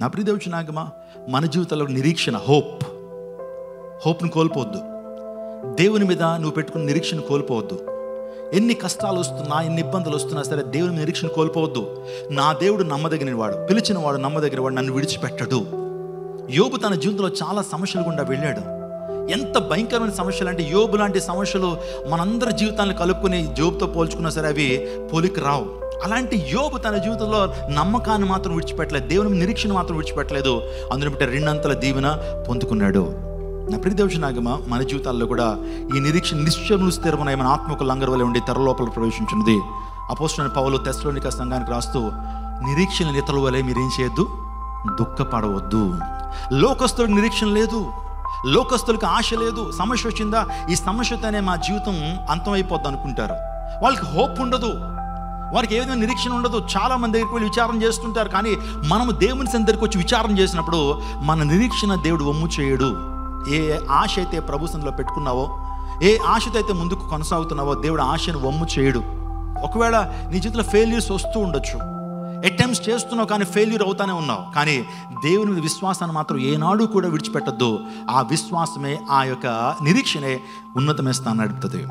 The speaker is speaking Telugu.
నా ప్రియ దేవుని నాగమా, మన జీవితంలో నిరీక్షణ, హోప్ను కోల్పోవద్దు. దేవుని మీద నువ్వు పెట్టుకున్న నిరీక్షణ కోల్పోవద్దు. ఎన్ని కష్టాలు వస్తున్నా, ఎన్ని ఇబ్బందులు వస్తున్నా సరే దేవుని మీద నిరీక్షణ కోల్పోవద్దు. నా దేవుడు నమ్మదగిన వాడు, పిలిచిన వాడు నమ్మదగిన వాడు, నన్ను విడిచిపెట్టడు. యోబు తన జీవితంలో చాలా సమస్యలు గుండా వెళ్ళాడు. ఎంత భయంకరమైన సమస్యలు అంటే, యోబు లాంటి సమస్యలు మనందరి జీవితాలను కలుపుకొని జోబుతో పోల్చుకున్నా సరే అవి పోలికి రావు. అలాంటి యోబు తన జీవితంలో నమ్మకాన్ని మాత్రం విడిచిపెట్టలేదు, దేవుని నిరీక్షణ మాత్రం విడిచిపెట్టలేదు. అందులో బట్టి రెండంతల దీవెన పొందుకున్నాడు. నా ప్రియ దేవుని నాగమా, మన జీవితాల్లో కూడా ఈ నిరీక్షణ నిశ్చయములు స్థిరమునై మన ఆత్మకు లంగరు వలె ఉండి తెర లోపల ప్రవేశించినది. అపోస్తలుడైన పౌలు తెస్సలోనిక సంఘానికి రాస్తూ, నిరీక్షణ ఇతరుల వలె మీరేం చేయొద్దు, దుఃఖపడవద్దు. లోకస్తులకు నిరీక్షణ లేదు, లోకస్తులకు ఆశ లేదు. సమస్య వచ్చిందా, ఈ సమస్యతోనే మా జీవితం అంతమైపోద్ది అనుకుంటారు. వాళ్ళకి హోప్ ఉండదు, వారికి ఏ విధంగా నిరీక్షణ ఉండదు. చాలా మంది దగ్గరికి వెళ్ళి విచారణ చేస్తుంటారు. కానీ మనము దేవుని దగ్గరికి వచ్చి విచారణ చేసినప్పుడు మన నిరీక్షణ దేవుడు వమ్ము చేయడు. ఏ ఆశ అయితే ప్రభు సన్నిధిలో పెట్టుకున్నావో, ఏ ఆశతో అయితే ముందుకు కొనసాగుతున్నావో దేవుడు ఆశను వమ్ము చేయడు. ఒకవేళ నీ జీవితంలో ఫెయిల్యూర్స్ వస్తూ ఉండొచ్చు, అటెంప్ట్స్ చేస్తున్నావు కానీ ఫెయిల్యూర్ అవుతానే ఉన్నావు. కానీ దేవుని మీద విశ్వాసాన్ని మాత్రం ఏనాడు కూడా విడిచిపెట్టద్దు. ఆ విశ్వాసమే, ఆ యొక్క నిరీక్షణే ఉన్నతమైన స్థానం నడుపుతుంది.